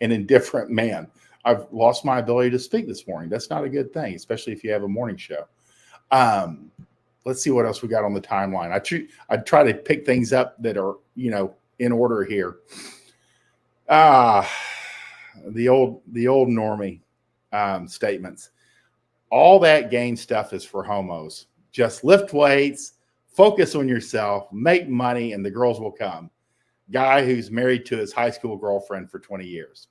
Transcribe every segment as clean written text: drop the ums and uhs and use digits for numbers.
an indifferent man. I've lost my ability to speak this morning. That's not a good thing, especially if you have a morning show. Let's see what else we got on the timeline. I try to pick things up that are, in order here. The old normie statements. All that game stuff is for homos. Just lift weights, focus on yourself, make money, and the girls will come. Guy who's married to his high school girlfriend for 20 years.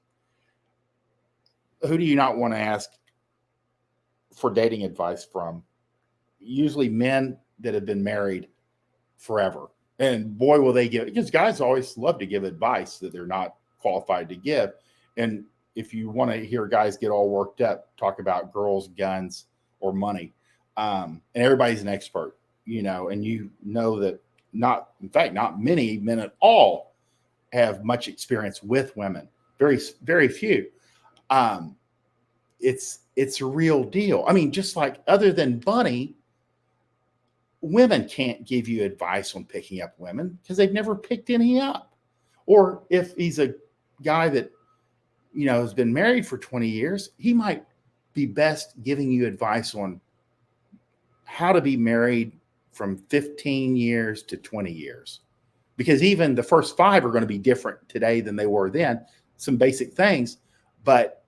Who do you not want to ask for dating advice from? Usually men that have been married forever. And boy, will they give, because guys always love to give advice that they're not qualified to give. And if you want to hear guys get all worked up, talk about girls, guns, or money. And everybody's an expert, and that not many men at all have much experience with women. Very, very few. It's a real deal. I mean, just like other than Bunny, women can't give you advice on picking up women because they've never picked any up. Or if he's a guy that, has been married for 20 years, he might be best giving you advice on how to be married from 15 years to 20 years. Because even the first 5 are going to be different today than they were then. Some basic things, but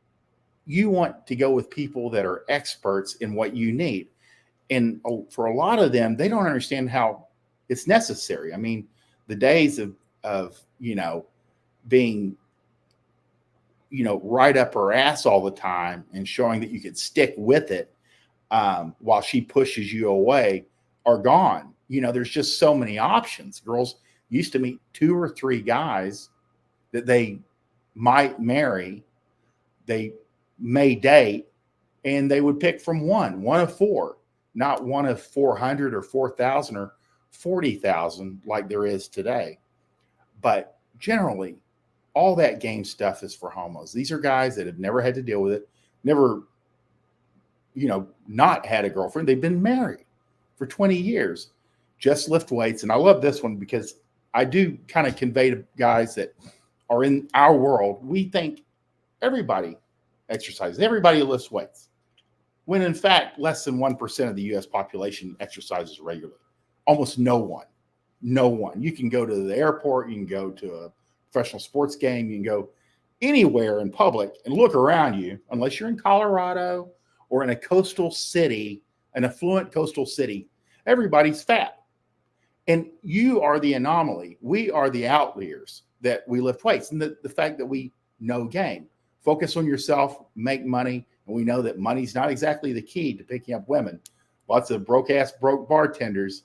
you want to go with people that are experts in what you need. And for a lot of them, they don't understand how it's necessary. I mean, the days of being, right up her ass all the time and showing that you could stick with it while she pushes you away are gone. There's just so many options. Girls used to meet 2 or 3 guys that they might marry. They may date, and they would pick from one of 4, not one of 400 or 4,000 or 40,000 like there is today. But generally, all that game stuff is for homos. These are guys that have never had to deal with it, never, not had a girlfriend. They've been married for 20 years. Just lift weights. And I love this one because I do kind of convey to guys that are in our world, we think everybody exercises, everybody lifts weights, when in fact less than 1% of the U.S. population exercises regularly. Almost no one. You can go to the airport, you can go to a professional sports game, you can go anywhere in public and look around you, unless you're in Colorado or in a coastal city, an affluent coastal city, everybody's fat. And you are the anomaly. We are the outliers that we lift weights. And the fact that we know game. Focus on yourself, make money. And we know that money's not exactly the key to picking up women. Lots of broke bartenders,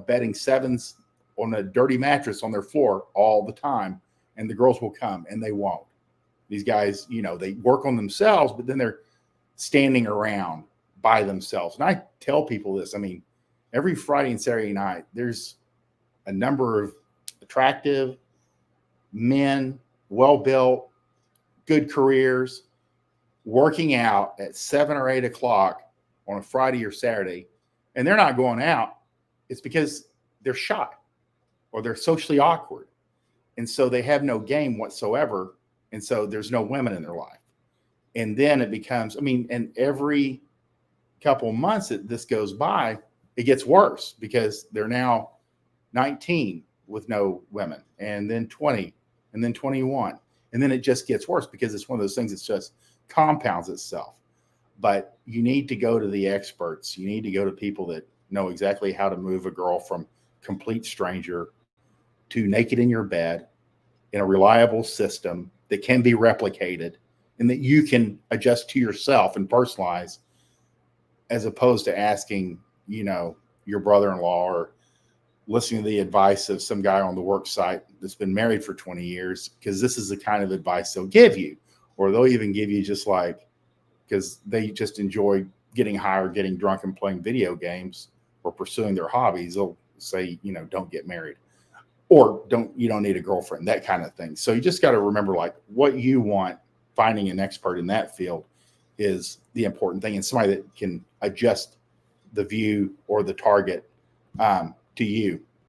betting 7s on a dirty mattress on their floor all the time. And the girls will come, and they won't. These guys, they work on themselves, but then they're standing around by themselves. And I tell people this, I mean, every Friday and Saturday night, there's a number of attractive men, well-built, good careers, working out at 7 or 8 o'clock on a Friday or Saturday, and they're not going out. It's because they're shy or they're socially awkward. And so they have no game whatsoever. And so there's no women in their life. And then it becomes, and every couple of months that this goes by, it gets worse because they're now 19 with no women, and then 20, and then 21. And then it just gets worse because it's one of those things that just compounds itself. But you need to go to the experts. You need to go to people that know exactly how to move a girl from complete stranger to naked in your bed in a reliable system that can be replicated and that you can adjust to yourself and personalize, as opposed to asking, your brother-in-law or listening to the advice of some guy on the work site that's been married for 20 years, because this is the kind of advice they'll give you. Or they'll even give you just like, because they just enjoy getting high or getting drunk and playing video games or pursuing their hobbies. They'll say, don't get married, or you don't need a girlfriend, that kind of thing. So you just got to remember, like, what you want, finding an expert in that field is the important thing, and somebody that can adjust the view or the target to you.